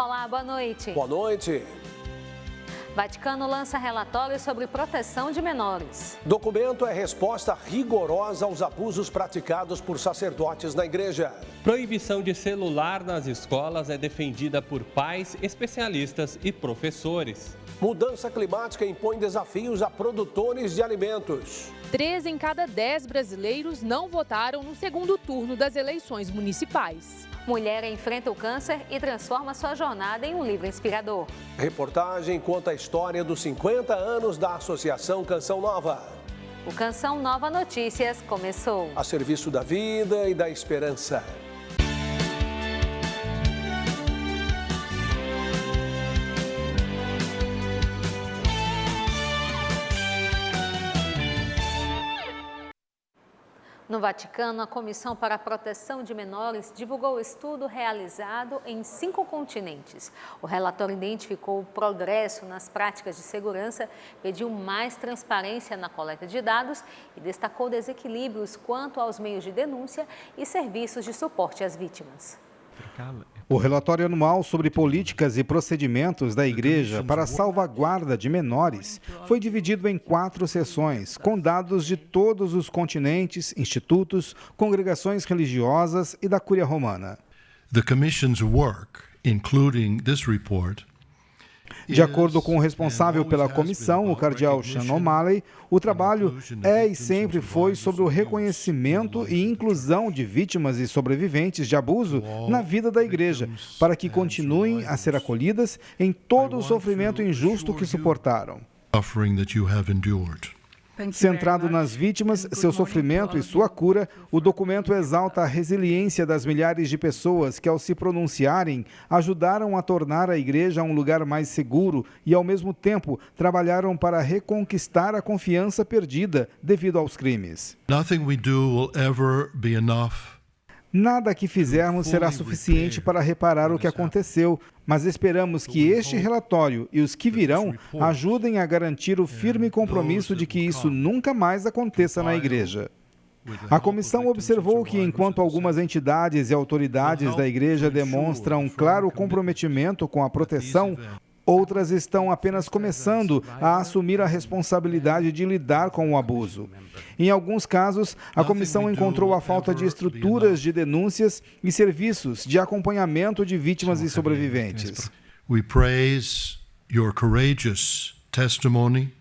Olá, boa noite. Boa noite. Vaticano lança relatório sobre proteção de menores. Documento é resposta rigorosa aos abusos praticados por sacerdotes na igreja. Proibição de celular nas escolas é defendida por pais, especialistas e professores. Mudança climática impõe desafios a produtores de alimentos. 3 em cada 10 brasileiros não votaram no segundo turno das eleições municipais. Mulher enfrenta o câncer e transforma sua jornada em um livro inspirador. Reportagem conta a história dos 50 anos da Associação Canção Nova. O Canção Nova Notícias começou. A serviço da vida e da esperança. No Vaticano, a Comissão para a Proteção de Menores divulgou o estudo realizado em 5 continentes. O relatório identificou o progresso nas práticas de segurança, pediu mais transparência na coleta de dados e destacou desequilíbrios quanto aos meios de denúncia e serviços de suporte às vítimas. O relatório anual sobre políticas e procedimentos da Igreja para a salvaguarda de menores foi dividido em 4 seções, com dados de todos os continentes, institutos, congregações religiosas e da Cúria Romana. The Commission's work, including this report, de acordo com o responsável pela comissão, o cardeal Sean O'Malley, o trabalho é e sempre foi sobre o reconhecimento e inclusão de vítimas e sobreviventes de abuso na vida da Igreja, para que continuem a ser acolhidas em todo o sofrimento injusto que suportaram. Centrado nas vítimas, seu sofrimento e sua cura, o documento exalta a resiliência das milhares de pessoas que, ao se pronunciarem, ajudaram a tornar a Igreja um lugar mais seguro e, ao mesmo tempo, trabalharam para reconquistar a confiança perdida devido aos crimes. Nothing we do will ever be enough. Nada que fizermos será suficiente para reparar o que aconteceu, mas esperamos que este relatório e os que virão ajudem a garantir o firme compromisso de que isso nunca mais aconteça na Igreja. A comissão observou que, enquanto algumas entidades e autoridades da Igreja demonstram um claro comprometimento com a proteção, outras estão apenas começando a assumir a responsabilidade de lidar com o abuso. Em alguns casos, a comissão encontrou a falta de estruturas de denúncias e serviços de acompanhamento de vítimas e sobreviventes. We praise your courageous testimony.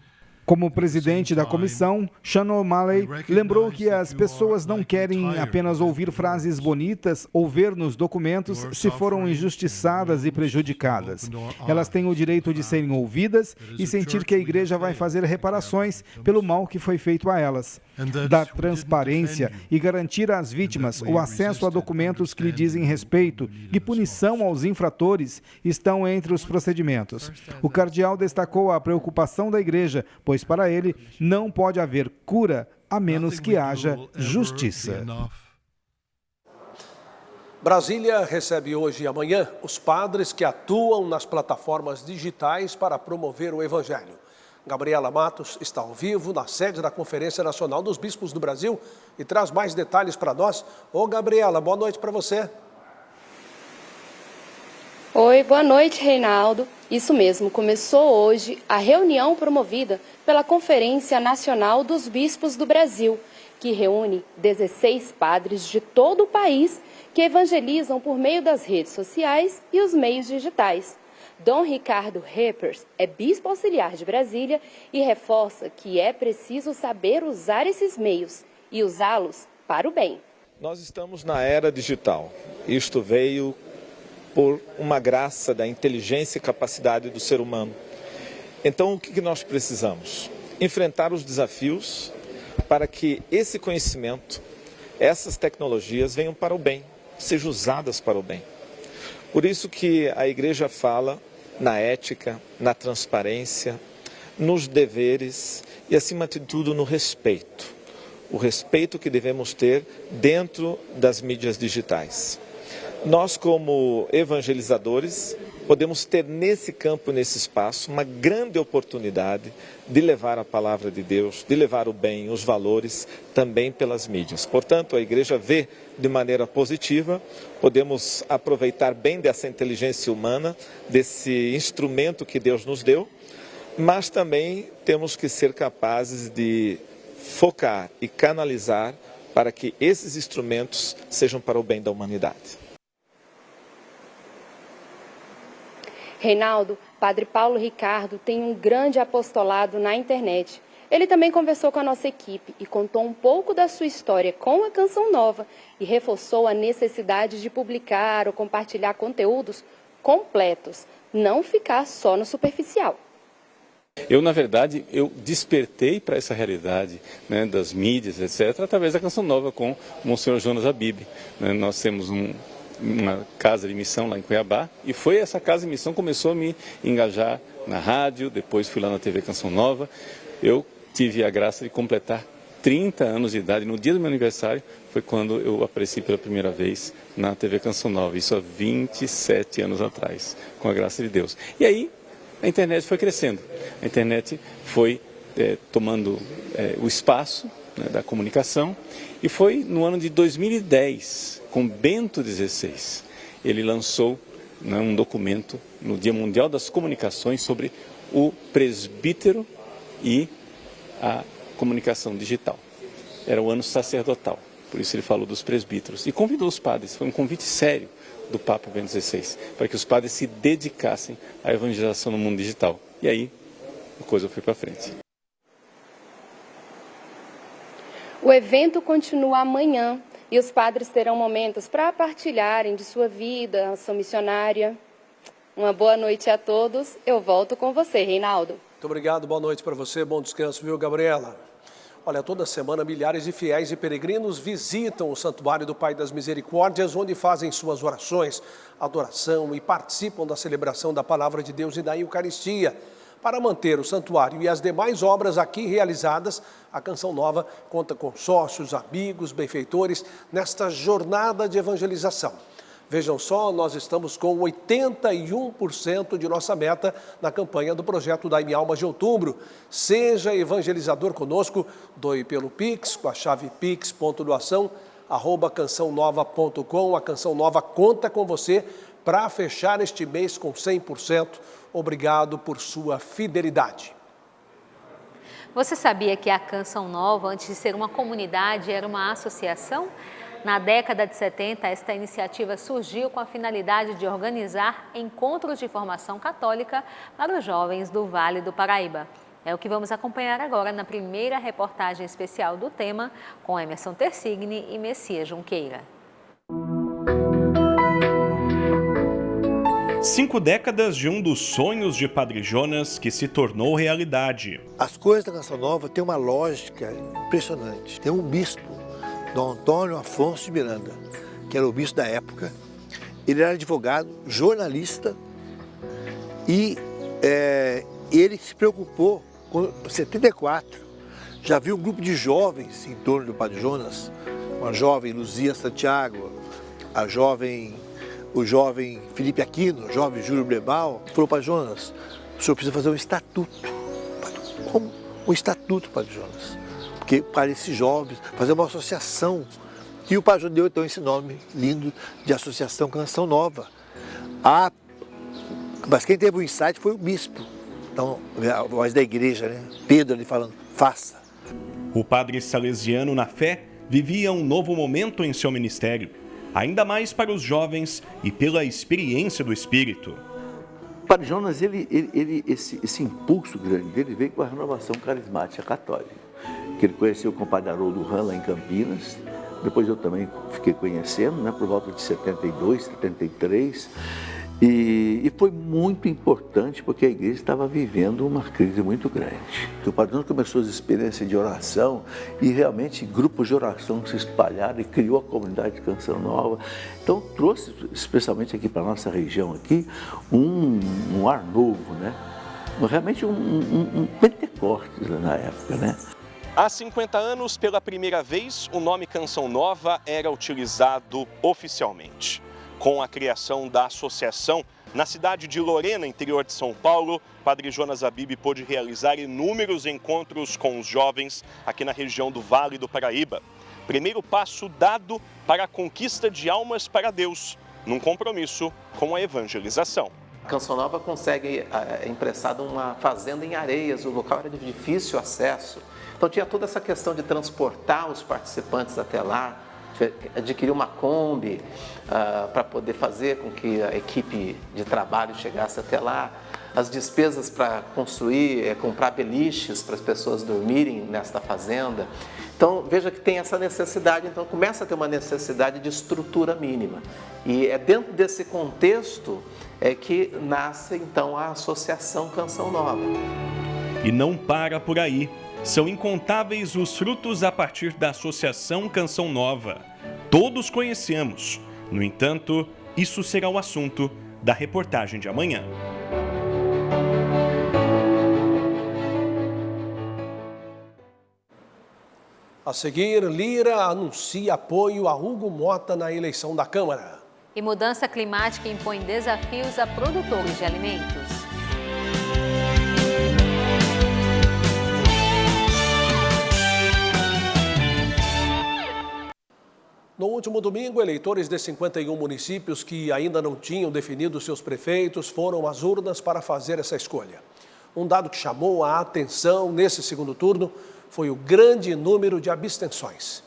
Como presidente da comissão, Sean O'Malley lembrou que as pessoas não querem apenas ouvir frases bonitas ou ver nos documentos se foram injustiçadas e prejudicadas. Elas têm o direito de serem ouvidas e sentir que a Igreja vai fazer reparações pelo mal que foi feito a elas. Dar transparência e garantir às vítimas o acesso a documentos que lhe dizem respeito e punição aos infratores estão entre os procedimentos. O cardeal destacou a preocupação da Igreja, pois para ele não pode haver cura a menos que haja justiça. Brasília recebe hoje e amanhã os padres que atuam nas plataformas digitais para promover o Evangelho. Gabriela Matos está ao vivo na sede da Conferência Nacional dos Bispos do Brasil e traz mais detalhes para nós. Ô Gabriela, boa noite para você. Oi, boa noite, Reinaldo. Isso mesmo, começou hoje a reunião promovida pela Conferência Nacional dos Bispos do Brasil, que reúne 16 padres de todo o país que evangelizam por meio das redes sociais e os meios digitais. Dom Ricardo Reppers é bispo auxiliar de Brasília e reforça que é preciso saber usar esses meios e usá-los para o bem. Nós estamos na era digital. Isto veio por uma graça da inteligência e capacidade do ser humano. Então, o que nós precisamos? Enfrentar os desafios para que esse conhecimento, essas tecnologias venham para o bem, sejam usadas para o bem. Por isso que a Igreja fala na ética, na transparência, nos deveres e, acima de tudo, no respeito. O respeito que devemos ter dentro das mídias digitais. Nós, como evangelizadores, podemos ter nesse campo, nesse espaço, uma grande oportunidade de levar a palavra de Deus, de levar o bem, os valores, também pelas mídias. Portanto, a igreja vê de maneira positiva, podemos aproveitar bem dessa inteligência humana, desse instrumento que Deus nos deu, mas também temos que ser capazes de focar e canalizar para que esses instrumentos sejam para o bem da humanidade. Reinaldo, Padre Paulo Ricardo tem um grande apostolado na internet. Ele também conversou com a nossa equipe e contou um pouco da sua história com a Canção Nova e reforçou a necessidade de publicar ou compartilhar conteúdos completos, não ficar só no superficial. Na verdade, eu despertei para essa realidade, né, das mídias, etc., através da Canção Nova com o Monsenhor Jonas Habib. Nós temos uma casa de missão lá em Cuiabá, e foi essa casa de missão que começou a me engajar na rádio, depois fui lá na TV Canção Nova. Eu tive a graça de completar 30 anos de idade, no dia do meu aniversário, foi quando eu apareci pela primeira vez na TV Canção Nova, isso há 27 anos atrás, com a graça de Deus. E aí, a internet foi crescendo, a internet foi tomando o espaço, né, da comunicação, e foi no ano de 2010, com Bento XVI, ele lançou, né, um documento no Dia Mundial das Comunicações sobre o presbítero e a comunicação digital. Era o ano sacerdotal, por isso ele falou dos presbíteros e convidou os padres, foi um convite sério do Papa Bento XVI, para que os padres se dedicassem à evangelização no mundo digital. E aí, a coisa foi para frente. O evento continua amanhã e os padres terão momentos para partilharem de sua vida, ação missionária. Uma boa noite a todos. Eu volto com você, Reinaldo. Muito obrigado, boa noite para você, bom descanso, viu, Gabriela? Olha, toda semana milhares de fiéis e peregrinos visitam o Santuário do Pai das Misericórdias, onde fazem suas orações, adoração e participam da celebração da Palavra de Deus e da Eucaristia. Para manter o santuário e as demais obras aqui realizadas, a Canção Nova conta com sócios, amigos, benfeitores nesta jornada de evangelização. Vejam só, nós estamos com 81% de nossa meta na campanha do projeto Dai-me Alma de outubro. Seja evangelizador conosco, doe pelo Pix, com a chave pix.doação@cançãonova.com. A Canção Nova conta com você para fechar este mês com 100%. Obrigado por sua fidelidade. Você sabia que a Canção Nova, antes de ser uma comunidade, era uma associação? Na década de 70, esta iniciativa surgiu com a finalidade de organizar encontros de formação católica para os jovens do Vale do Paraíba. É o que vamos acompanhar agora na primeira reportagem especial do tema, com Emerson Tersigni e Messias Junqueira. 5 décadas de um dos sonhos de Padre Jonas que se tornou realidade. As coisas da Canção Nova têm uma lógica impressionante. Tem um bispo, Dom Antônio Afonso de Miranda, que era o bispo da época. Ele era advogado, jornalista e ele se preocupou com 74. Já viu um grupo de jovens em torno do Padre Jonas, uma jovem Luzia Santiago, o jovem Felipe Aquino, o jovem Júlio Blebal, falou para Jonas: o senhor precisa fazer um estatuto. Como? Um estatuto, Padre Jonas. Porque para esses jovens, fazer uma associação. E o Padre Jonas deu então esse nome lindo de Associação Canção Nova. Mas quem teve o insight foi o bispo. Então, a voz da igreja, né? Pedro ali falando, faça. O padre salesiano na fé vivia um novo momento em seu ministério, ainda mais para os jovens e pela experiência do Espírito. O Padre Jonas, esse impulso grande dele veio com a renovação carismática católica, que ele conheceu com o Padre Haroldo Ram lá em Campinas. Depois eu também fiquei conhecendo, né, por volta de 72, 73. E foi muito importante porque a igreja estava vivendo uma crise muito grande. O Padre Jonas começou as experiências de oração e realmente grupos de oração se espalharam e criou a comunidade de Canção Nova. Então trouxe, especialmente aqui para a nossa região aqui, um ar novo, né? Realmente um Pentecostes na época, né? Há 50 anos, pela primeira vez, o nome Canção Nova era utilizado oficialmente. Com a criação da associação, na cidade de Lorena, interior de São Paulo, Padre Jonas Habib pôde realizar inúmeros encontros com os jovens aqui na região do Vale do Paraíba. Primeiro passo dado para a conquista de almas para Deus, num compromisso com a evangelização. Canção Nova consegue emprestar uma fazenda em Areias, o local era de difícil acesso. Então tinha toda essa questão de transportar os participantes até lá, adquirir uma Kombi para poder fazer com que a equipe de trabalho chegasse até lá. As despesas para construir, comprar beliches para as pessoas dormirem nesta fazenda. Então veja que tem essa necessidade, então começa a ter uma necessidade de estrutura mínima. E é dentro desse contexto que nasce então a Associação Canção Nova. E não para por aí. São incontáveis os frutos a partir da Associação Canção Nova. Todos conhecemos. No entanto, isso será o assunto da reportagem de amanhã. A seguir, Lira anuncia apoio a Hugo Mota na eleição da Câmara. E mudança climática impõe desafios a produtores de alimentos. No último domingo, eleitores de 51 municípios que ainda não tinham definido seus prefeitos foram às urnas para fazer essa escolha. Um dado que chamou a atenção nesse segundo turno foi o grande número de abstenções.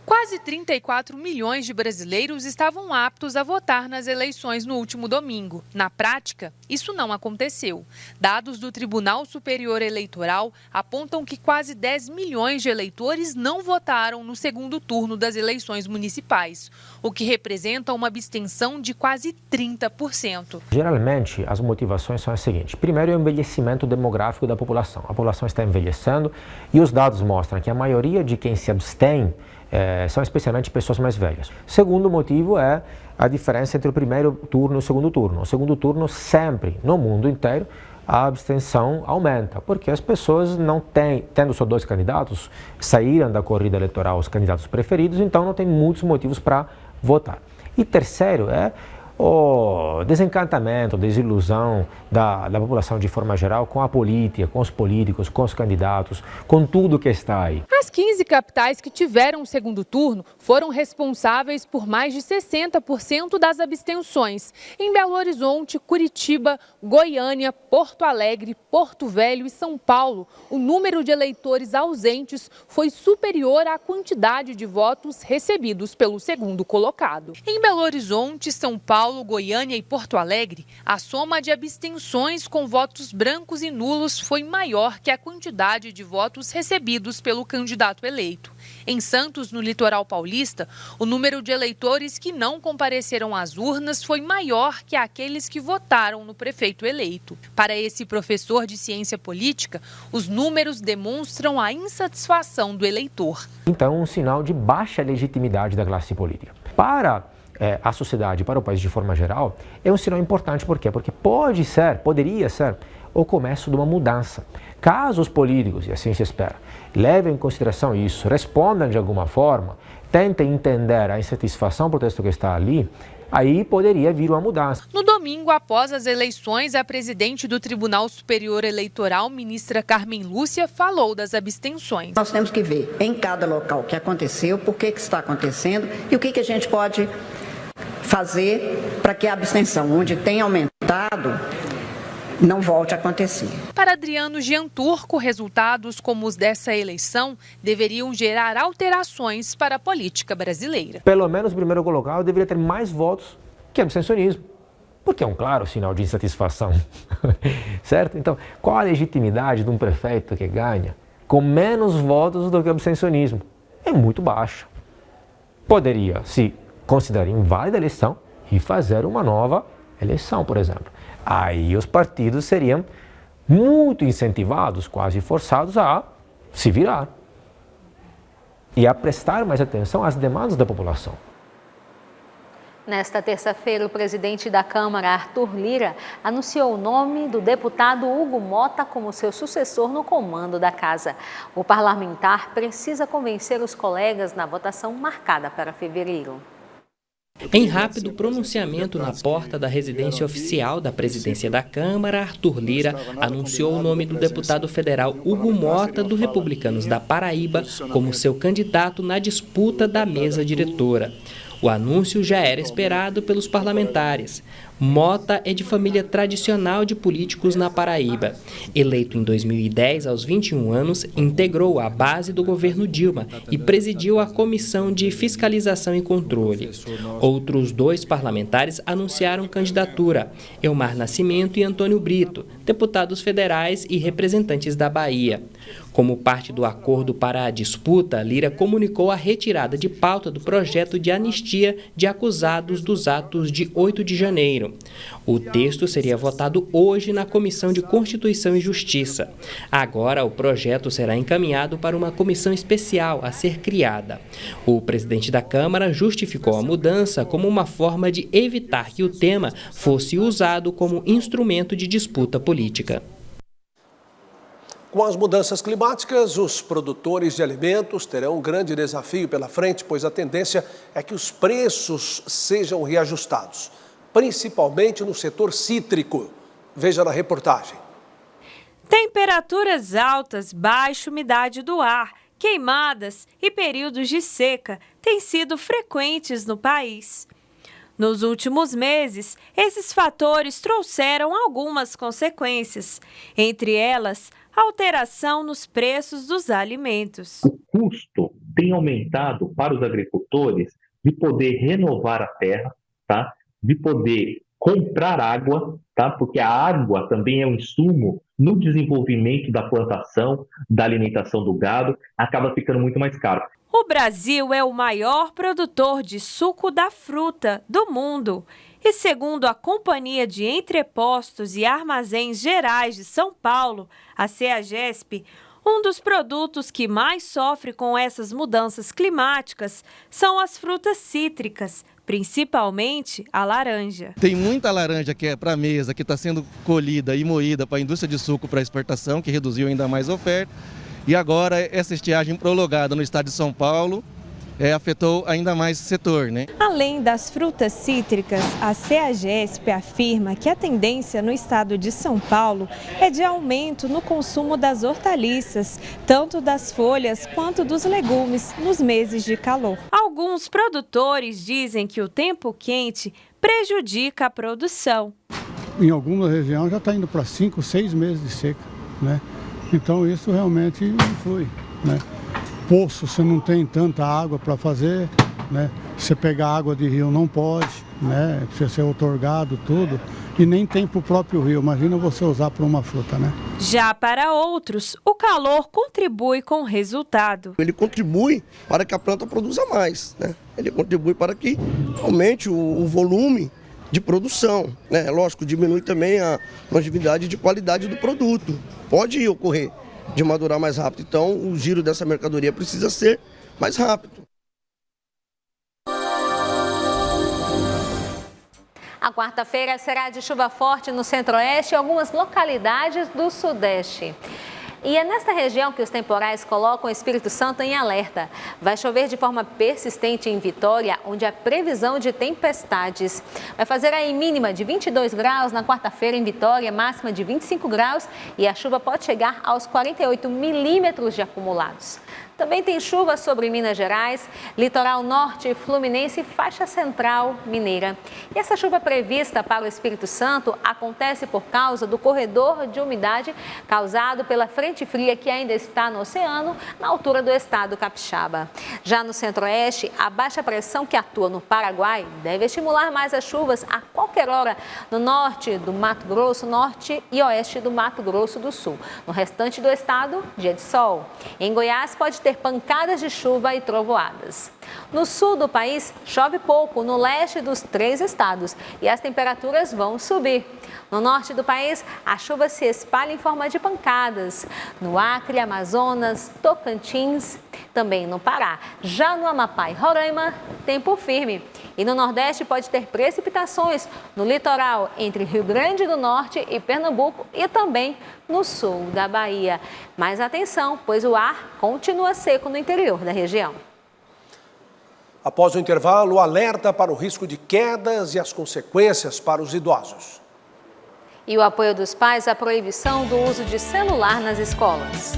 Quase 34 milhões de brasileiros estavam aptos a votar nas eleições no último domingo. Na prática, isso não aconteceu. Dados do Tribunal Superior Eleitoral apontam que quase 10 milhões de eleitores não votaram no segundo turno das eleições municipais, o que representa uma abstenção de quase 30%. Geralmente, as motivações são as seguintes. Primeiro, é o envelhecimento demográfico da população. A população está envelhecendo e os dados mostram que a maioria de quem se abstém são especialmente pessoas mais velhas. Segundo motivo é a diferença entre o primeiro turno e o segundo turno. O segundo turno sempre, no mundo inteiro, a abstenção aumenta, porque as pessoas não têm, tendo só 2 candidatos, saíram da corrida eleitoral os candidatos preferidos, então não tem muitos motivos para votar. E terceiro é o desencantamento, desilusão da população de forma geral com a política, com os políticos, com os candidatos, com tudo que está aí. As 15 capitais que tiveram o segundo turno foram responsáveis por mais de 60% das abstenções. Em Belo Horizonte, Curitiba, Goiânia, Porto Alegre, Porto Velho e São Paulo, o número de eleitores ausentes foi superior à quantidade de votos recebidos pelo segundo colocado. Em Belo Horizonte, São Paulo, Goiânia e Porto Alegre, a soma de abstenções com votos brancos e nulos foi maior que a quantidade de votos recebidos pelo candidato eleito. Em Santos, no litoral paulista, o número de eleitores que não compareceram às urnas foi maior que aqueles que votaram no prefeito eleito. Para esse professor de ciência política, os números demonstram a insatisfação do eleitor. Então, um sinal de baixa legitimidade da classe política. Para a sociedade, para o país de forma geral, é um sinal importante. Por quê? Porque poderia ser o começo de uma mudança. Caso os políticos, e assim se espera, levem em consideração isso, respondam de alguma forma, tentem entender a insatisfação por texto que está ali, aí poderia vir uma mudança. No domingo, após as eleições, a presidente do Tribunal Superior Eleitoral, ministra Carmen Lúcia, falou das abstenções. Nós temos que ver em cada local o que aconteceu, por que está acontecendo e o que a gente pode fazer para que a abstenção, onde tem aumentado, não volte a acontecer. Para Adriano Gianturco, resultados como os dessa eleição deveriam gerar alterações para a política brasileira. Pelo menos o primeiro colocado deveria ter mais votos que abstencionismo, porque é um claro sinal de insatisfação, certo? Então, qual a legitimidade de um prefeito que ganha com menos votos do que o abstencionismo? É muito baixa. Poderia se considerar inválida a eleição e fazer uma nova eleição, por exemplo. Aí os partidos seriam muito incentivados, quase forçados a se virar e a prestar mais atenção às demandas da população. Nesta terça-feira, o presidente da Câmara, Arthur Lira, anunciou o nome do deputado Hugo Mota como seu sucessor no comando da casa. O parlamentar precisa convencer os colegas na votação marcada para fevereiro. Em rápido pronunciamento na porta da residência oficial da presidência da Câmara, Arthur Lira anunciou o nome do deputado federal Hugo Mota, do Republicanos da Paraíba, como seu candidato na disputa da mesa diretora. O anúncio já era esperado pelos parlamentares. Mota é de família tradicional de políticos na Paraíba. Eleito em 2010, aos 21 anos, integrou a base do governo Dilma e presidiu a Comissão de Fiscalização e Controle. Outros 2 parlamentares anunciaram candidatura: Elmar Nascimento e Antônio Brito, deputados federais e representantes da Bahia. Como parte do acordo para a disputa, Lira comunicou a retirada de pauta do projeto de anistia de acusados dos atos de 8 de janeiro. O texto seria votado hoje na Comissão de Constituição e Justiça. Agora, o projeto será encaminhado para uma comissão especial a ser criada. O presidente da Câmara justificou a mudança como uma forma de evitar que o tema fosse usado como instrumento de disputa política. Com as mudanças climáticas, os produtores de alimentos terão um grande desafio pela frente, pois a tendência é que os preços sejam reajustados, principalmente no setor cítrico. Veja na reportagem. Temperaturas altas, baixa umidade do ar, queimadas e períodos de seca têm sido frequentes no país. Nos últimos meses, esses fatores trouxeram algumas consequências, entre elas, alteração nos preços dos alimentos. O custo tem aumentado para os agricultores de poder renovar a terra, tá? De poder comprar água, tá? Porque a água também é um insumo no desenvolvimento da plantação, da alimentação do gado, acaba ficando muito mais caro. O Brasil é o maior produtor de suco da fruta do mundo. E segundo a Companhia de Entrepostos e Armazéns Gerais de São Paulo, a CEAGESP, um dos produtos que mais sofre com essas mudanças climáticas são as frutas cítricas, principalmente a laranja. Tem muita laranja que é para mesa, que está sendo colhida e moída para a indústria de suco para exportação, que reduziu ainda mais a oferta. E agora essa estiagem prolongada no estado de São Paulo afetou ainda mais esse setor, né? Além das frutas cítricas, a CEAGESP afirma que a tendência no estado de São Paulo é de aumento no consumo das hortaliças, tanto das folhas quanto dos legumes, nos meses de calor. Alguns produtores dizem que o tempo quente prejudica a produção. Em alguma região já está indo para 5, 6 meses de seca, né? Então isso realmente influi, né? Poço, você não tem tanta água para fazer, né? Você pegar água de rio não pode, né? Precisa ser outorgado tudo. E nem tem para o próprio rio, imagina você usar para uma fruta, né? Já para outros, o calor contribui com o resultado. Ele contribui para que a planta produza mais, né? Ele contribui para que aumente o volume de produção, né? Lógico, diminui também a longevidade de qualidade do produto. Pode ocorrer de madurar mais rápido, então o giro dessa mercadoria precisa ser mais rápido. A quarta-feira será de chuva forte no centro-oeste e algumas localidades do sudeste. E é nesta região que os temporais colocam o Espírito Santo em alerta. Vai chover de forma persistente em Vitória, onde há previsão de tempestades. Vai fazer aí mínima de 22 graus na quarta-feira em Vitória, máxima de 25 graus e a chuva pode chegar aos 48 milímetros de acumulados. Também tem chuva sobre Minas Gerais, litoral norte fluminense e faixa central mineira. E essa chuva prevista para o Espírito Santo acontece por causa do corredor de umidade causado pela frente fria que ainda está no oceano, na altura do estado capixaba. Já no centro-oeste, a baixa pressão que atua no Paraguai deve estimular mais as chuvas a qualquer hora no norte do Mato Grosso, norte e oeste do Mato Grosso do Sul. No restante do estado, dia de sol. Em Goiás, pode ter pancadas de chuva e trovoadas. No sul do país, chove pouco no leste dos 3 estados e as temperaturas vão subir. No norte do país, a chuva se espalha em forma de pancadas. No Acre, Amazonas, Tocantins, também no Pará. Já no Amapá e Roraima, tempo firme. E no Nordeste pode ter precipitações no litoral entre Rio Grande do Norte e Pernambuco e também no sul da Bahia. Mas atenção, pois o ar continua seco no interior da região. Após o intervalo, o alerta para o risco de quedas e as consequências para os idosos. E o apoio dos pais à proibição do uso de celular nas escolas.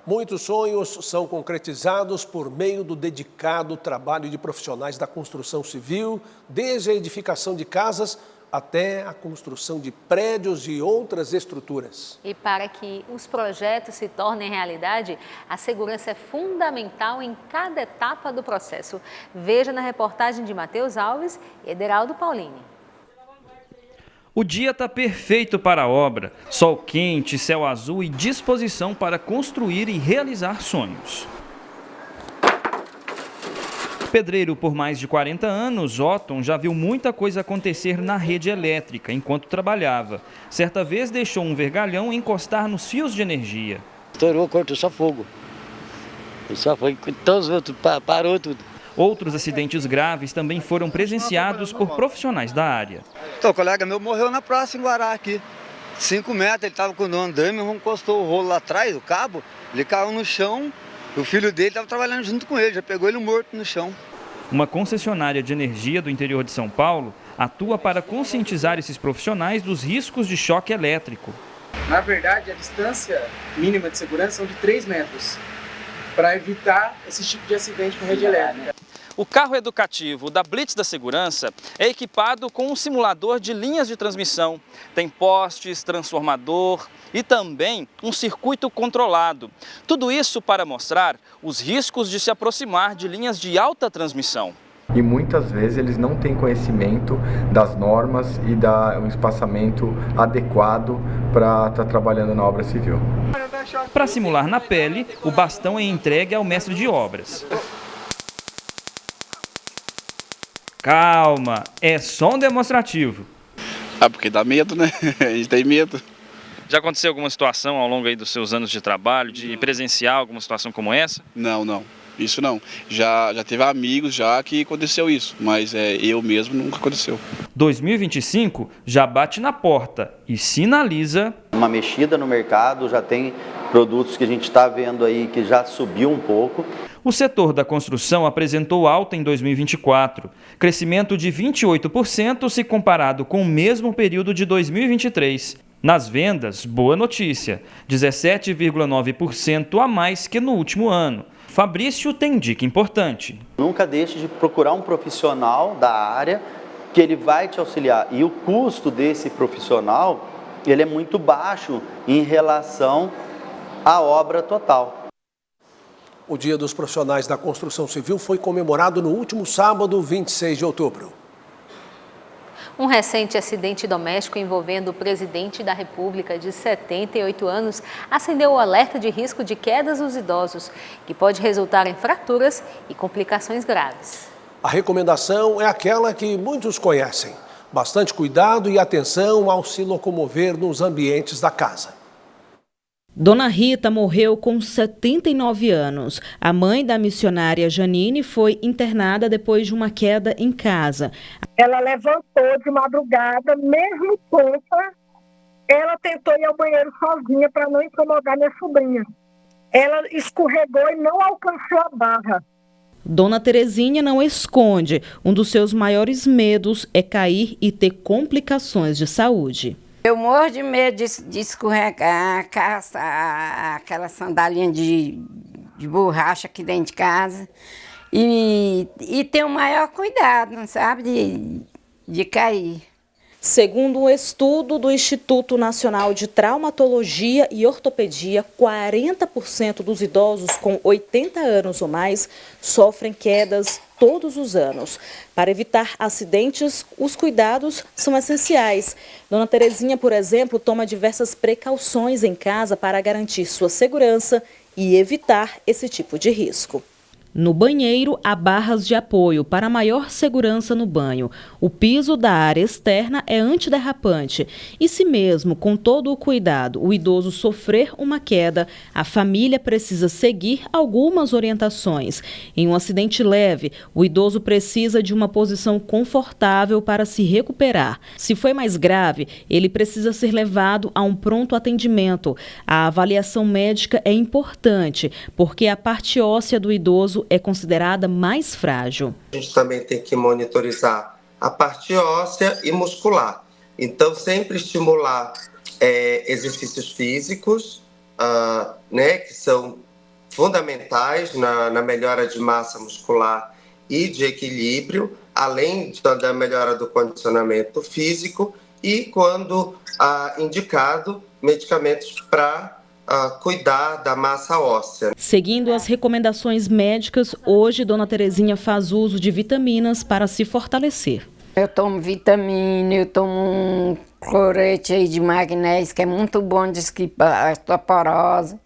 Muitos sonhos são concretizados por meio do dedicado trabalho de profissionais da construção civil, desde a edificação de casas até a construção de prédios e outras estruturas. E para que os projetos se tornem realidade, a segurança é fundamental em cada etapa do processo. Veja na reportagem de Matheus Alves e Ederaldo Paulini. O dia está perfeito para a obra. Sol quente, céu azul e disposição para construir e realizar sonhos. Pedreiro por mais de 40 anos, Otton já viu muita coisa acontecer na rede elétrica enquanto trabalhava. Certa vez deixou um vergalhão encostar nos fios de energia. Estourou, cortou só fogo. Só foi, todos os outros, parou tudo. Outros acidentes graves também foram presenciados por profissionais da área. Então, o colega meu morreu na praça em Guará aqui. 5 metros, ele estava com o andame, encostou o rolo lá atrás, o cabo, ele caiu no chão, o filho dele estava trabalhando junto com ele, já pegou ele morto no chão. Uma concessionária de energia do interior de São Paulo atua para conscientizar esses profissionais dos riscos de choque elétrico. Na verdade, a distância mínima de segurança são de 3 metros, para evitar esse tipo de acidente com rede elétrica. O carro educativo da Blitz da Segurança é equipado com um simulador de linhas de transmissão. Tem postes, transformador e também um circuito controlado. Tudo isso para mostrar os riscos de se aproximar de linhas de alta transmissão. E muitas vezes eles não têm conhecimento das normas e um espaçamento adequado para estar trabalhando na obra civil. Para simular na pele, o bastão é entregue ao mestre de obras. Calma, é só um demonstrativo. Porque dá medo, né? A gente tem medo. Já aconteceu alguma situação ao longo aí dos seus anos de trabalho, de presenciar alguma situação como essa? Não. Isso não. Já teve amigos já que aconteceu isso, mas eu mesmo nunca aconteceu. 2025 já bate na porta e sinaliza... Uma mexida no mercado, já tem produtos que a gente está vendo aí que já subiu um pouco. O setor da construção apresentou alta em 2024, crescimento de 28% se comparado com o mesmo período de 2023. Nas vendas, boa notícia, 17,9% a mais que no último ano. Fabrício tem dica importante. Nunca deixe de procurar um profissional da área que ele vai te auxiliar. E o custo desse profissional, ele é muito baixo em relação à obra total. O Dia dos Profissionais da Construção Civil foi comemorado no último sábado, 26 de outubro. Um recente acidente doméstico envolvendo o presidente da República de 78 anos acendeu o alerta de risco de quedas dos idosos, que pode resultar em fraturas e complicações graves. A recomendação é aquela que muitos conhecem. Bastante cuidado e atenção ao se locomover nos ambientes da casa. Dona Rita morreu com 79 anos. A mãe da missionária Janine foi internada depois de uma queda em casa. Ela levantou de madrugada, mesmo tonta, ela tentou ir ao banheiro sozinha para não incomodar minha sobrinha. Ela escorregou e não alcançou a barra. Dona Terezinha não esconde. Um dos seus maiores medos é cair e ter complicações de saúde. Eu morro de medo de escorregar, aquela sandalinha de borracha aqui dentro de casa. E ter o maior cuidado, não sabe, de cair. Segundo um estudo do Instituto Nacional de Traumatologia e Ortopedia, 40% dos idosos com 80 anos ou mais sofrem quedas todos os anos. Para evitar acidentes, os cuidados são essenciais. Dona Terezinha, por exemplo, toma diversas precauções em casa para garantir sua segurança e evitar esse tipo de risco. No banheiro, há barras de apoio para maior segurança no banho. O piso da área externa é antiderrapante. E se mesmo, com todo o cuidado, o idoso sofrer uma queda, a família precisa seguir algumas orientações. Em um acidente leve, o idoso precisa de uma posição confortável para se recuperar. Se foi mais grave, ele precisa ser levado a um pronto atendimento. A avaliação médica é importante, porque a parte óssea do idoso é considerada mais frágil. A gente também tem que monitorizar a parte óssea e muscular. Então, sempre estimular exercícios físicos, que são fundamentais na melhora de massa muscular e de equilíbrio, além da melhora do condicionamento físico e, quando indicado, medicamentos para cuidar da massa óssea. Seguindo as recomendações médicas, hoje Dona Terezinha faz uso de vitaminas para se fortalecer. Eu tomo vitamina, eu tomo um cloreto aí de magnésio, que é muito bom, diz que para a osteoporose,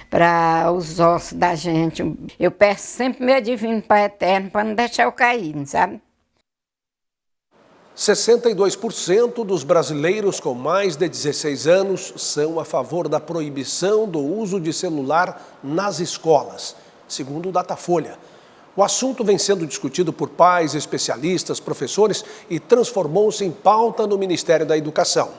para os ossos da gente. Eu peço sempre meu divino Pai Eterno para não deixar eu cair, sabe? 62% dos brasileiros com mais de 16 anos são a favor da proibição do uso de celular nas escolas, segundo o Datafolha. O assunto vem sendo discutido por pais, especialistas, professores e transformou-se em pauta no Ministério da Educação.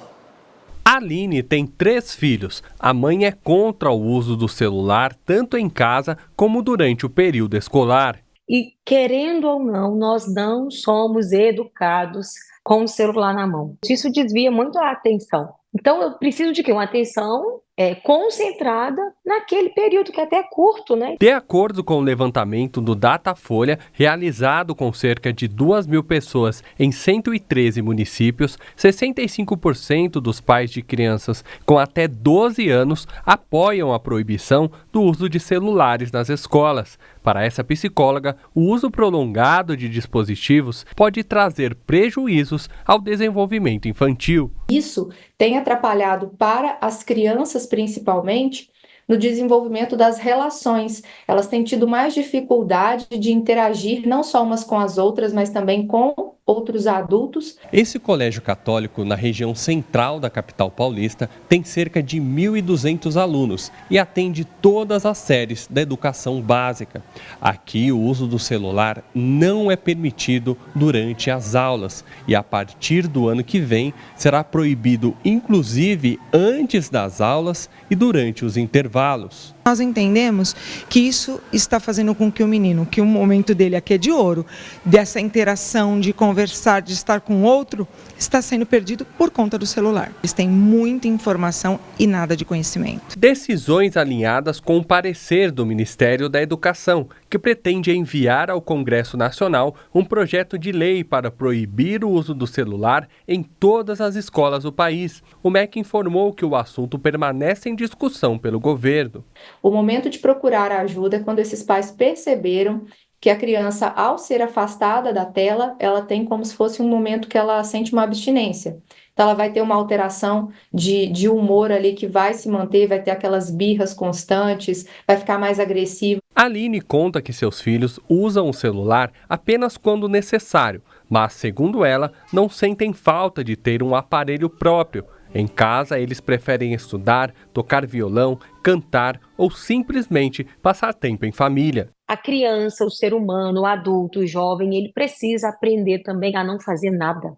Aline tem 3 filhos. A mãe é contra o uso do celular tanto em casa como durante o período escolar. E, querendo ou não, nós não somos educados com o celular na mão. Isso desvia muito a atenção. Então, eu preciso de quê? Uma atenção concentrada naquele período que é até curto, né? De acordo com o levantamento do Datafolha, realizado com cerca de 2.000 pessoas em 113 municípios, 65% dos pais de crianças com até 12 anos apoiam a proibição do uso de celulares nas escolas. Para essa psicóloga, o uso prolongado de dispositivos pode trazer prejuízos ao desenvolvimento infantil. Isso tem atrapalhado para as crianças, principalmente, no desenvolvimento das relações. Elas têm tido mais dificuldade de interagir, não só umas com as outras, mas também com outros adultos. Esse colégio católico, na região central da capital paulista, tem cerca de 1.200 alunos e atende todas as séries da educação básica. Aqui, o uso do celular não é permitido durante as aulas e, a partir do ano que vem, será proibido, inclusive, antes das aulas e durante os intervalos. Nós entendemos que isso está fazendo com que o menino, que o momento dele aqui é de ouro, dessa interação, de conversar, de estar com o outro, está sendo perdido por conta do celular. Eles têm muita informação e nada de conhecimento. Decisões alinhadas com o parecer do Ministério da Educação, que pretende enviar ao Congresso Nacional um projeto de lei para proibir o uso do celular em todas as escolas do país. O MEC informou que o assunto permanece em discussão pelo governo. O momento de procurar ajuda é quando esses pais perceberam que a criança, ao ser afastada da tela, ela tem como se fosse um momento que ela sente uma abstinência. Então, ela vai ter uma alteração de humor ali que vai se manter, vai ter aquelas birras constantes, vai ficar mais agressiva. Aline conta que seus filhos usam o celular apenas quando necessário, mas, segundo ela, não sentem falta de ter um aparelho próprio. Em casa, eles preferem estudar, tocar violão, cantar ou simplesmente passar tempo em família. A criança, o ser humano, o adulto, o jovem, ele precisa aprender também a não fazer nada,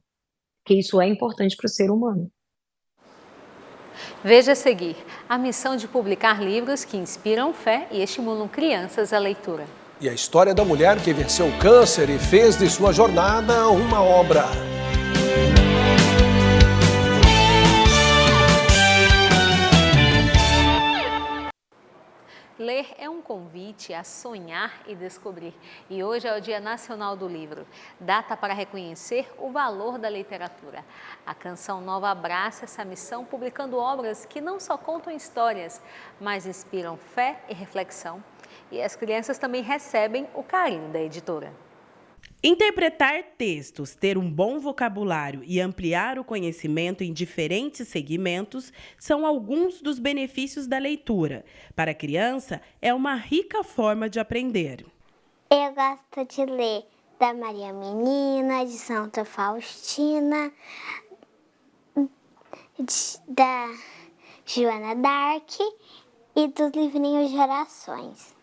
porque isso é importante para o ser humano. Veja a seguir a missão de publicar livros que inspiram fé e estimulam crianças à leitura. E a história da mulher que venceu o câncer e fez de sua jornada uma obra. Ler é um convite a sonhar e descobrir. E hoje é o Dia Nacional do Livro, data para reconhecer o valor da literatura. A Canção Nova abraça essa missão, publicando obras que não só contam histórias, mas inspiram fé e reflexão. E as crianças também recebem o carinho da editora. Interpretar textos, ter um bom vocabulário e ampliar o conhecimento em diferentes segmentos são alguns dos benefícios da leitura. Para a criança, é uma rica forma de aprender. Eu gosto de ler da Maria Menina, de Santa Faustina, da Joana Dark e dos livrinhos de orações.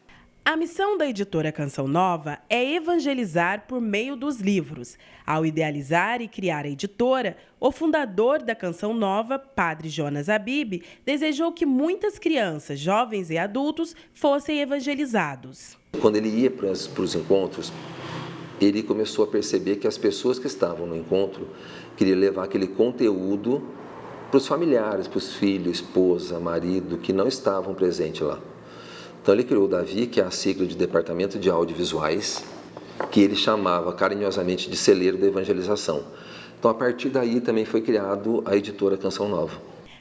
A missão da editora Canção Nova é evangelizar por meio dos livros. Ao idealizar e criar a editora, o fundador da Canção Nova, Padre Jonas Habib, desejou que muitas crianças, jovens e adultos fossem evangelizados. Quando ele ia para os encontros, ele começou a perceber que as pessoas que estavam no encontro queriam levar aquele conteúdo para os familiares, para os filhos, esposa, marido, que não estavam presentes lá. Então ele criou o Davi, que é a sigla de Departamento de Audiovisuais, que ele chamava carinhosamente de celeiro da evangelização. Então a partir daí também foi criado a editora Canção Nova.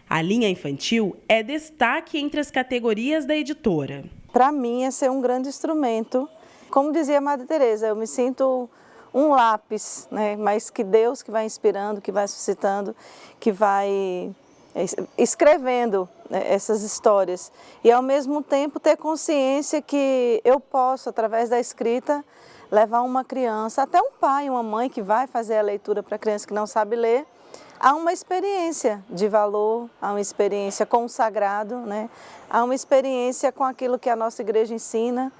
A linha infantil é destaque entre as categorias da editora. Para mim é ser um grande instrumento. Como dizia a Madre Teresa, eu me sinto um lápis, né? Mas que Deus que vai inspirando, que vai suscitando, que vai escrevendo essas histórias. E ao mesmo tempo ter consciência que eu posso, através da escrita, levar uma criança, até um pai, uma mãe que vai fazer a leitura para a criança que não sabe ler, há uma experiência de valor, há uma experiência com o sagrado, né? Há uma experiência com aquilo que a nossa igreja ensina.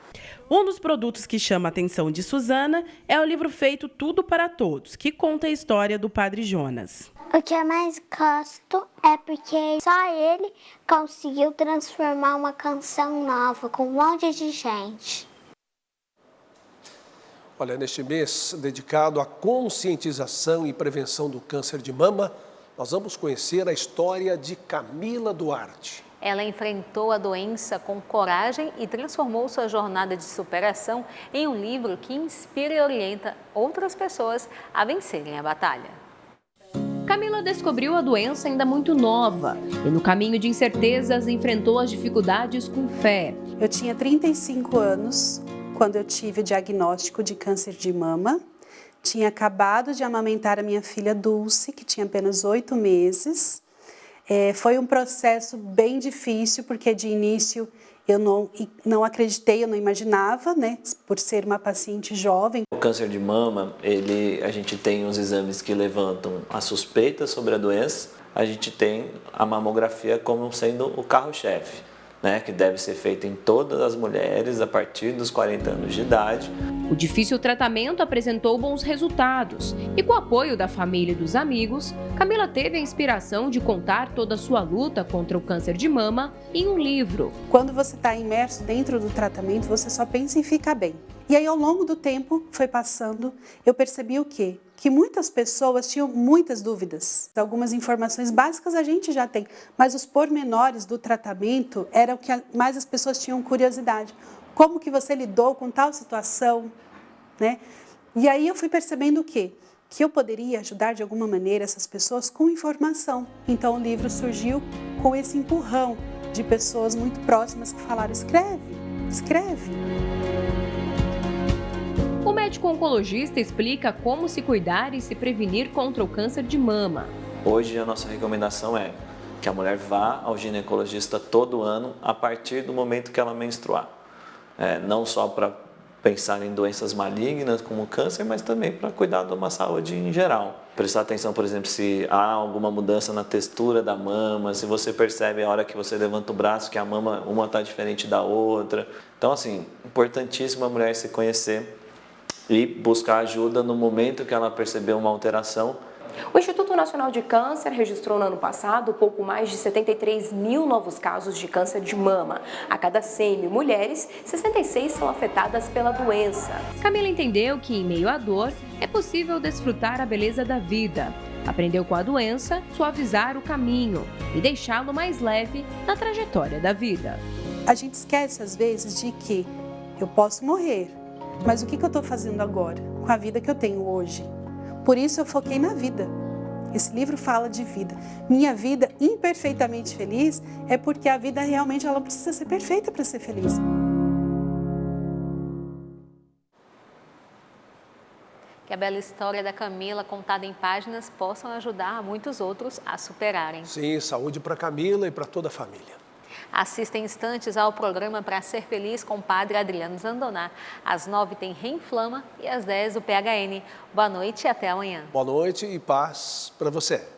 Um dos produtos que chama a atenção de Suzana é o livro feito Tudo para Todos, que conta a história do Padre Jonas. O que eu mais gosto é porque só ele conseguiu transformar uma canção nova com um monte de gente. Olha, neste mês dedicado à conscientização e prevenção do câncer de mama, nós vamos conhecer a história de Camila Duarte. Ela enfrentou a doença com coragem e transformou sua jornada de superação em um livro que inspira e orienta outras pessoas a vencerem a batalha. Camila descobriu a doença ainda muito nova e no caminho de incertezas enfrentou as dificuldades com fé. Eu tinha 35 anos quando eu tive o diagnóstico de câncer de mama. Tinha acabado de amamentar a minha filha Dulce, que tinha apenas 8 meses. Foi um processo bem difícil, porque de início eu não acreditei, eu não imaginava, né, por ser uma paciente jovem. O câncer de mama, a gente tem os exames que levantam a suspeita sobre a doença, a gente tem a mamografia como sendo o carro-chefe, né, que deve ser feita em todas as mulheres a partir dos 40 anos de idade. O difícil tratamento apresentou bons resultados e, com o apoio da família e dos amigos, Camila teve a inspiração de contar toda a sua luta contra o câncer de mama em um livro. Quando você está imerso dentro do tratamento, você só pensa em ficar bem. E aí, ao longo do tempo, foi passando, eu percebi o quê? Que muitas pessoas tinham muitas dúvidas. Algumas informações básicas a gente já tem, mas os pormenores do tratamento era o que mais as pessoas tinham curiosidade. Como que você lidou com tal situação, né? E aí eu fui percebendo o quê? Que eu poderia ajudar de alguma maneira essas pessoas com informação. Então o livro surgiu com esse empurrão de pessoas muito próximas que falaram: escreve, escreve. O médico oncologista explica como se cuidar e se prevenir contra o câncer de mama. Hoje a nossa recomendação é que a mulher vá ao ginecologista todo ano a partir do momento que ela menstruar. Não só para pensar em doenças malignas como câncer, mas também para cuidar de uma saúde em geral. Prestar atenção, por exemplo, se há alguma mudança na textura da mama, se você percebe a hora que você levanta o braço que a mama uma está diferente da outra. Então, assim, importantíssimo a mulher se conhecer e buscar ajuda no momento que ela percebeu uma alteração. O Instituto Nacional de Câncer registrou no ano passado pouco mais de 73 mil novos casos de câncer de mama. A cada 100 mil mulheres, 66 são afetadas pela doença. Camila entendeu que, em meio à dor, é possível desfrutar a beleza da vida. Aprendeu com a doença, suavizar o caminho e deixá-lo mais leve na trajetória da vida. A gente esquece, às vezes, de que eu posso morrer, mas o que eu estou fazendo agora, com a vida que eu tenho hoje? Por isso eu foquei na vida. Esse livro fala de vida. Minha vida imperfeitamente feliz é porque a vida realmente ela precisa ser perfeita para ser feliz. Que a bela história da Camila, contada em páginas, possam ajudar muitos outros a superarem. Sim, saúde para Camila e para toda a família. Assista em instantes ao programa Pra Ser Feliz com o Padre Adriano Zandoná. Às 9 tem Reinflama e às 10 o PHN. Boa noite e até amanhã. Boa noite e paz para você.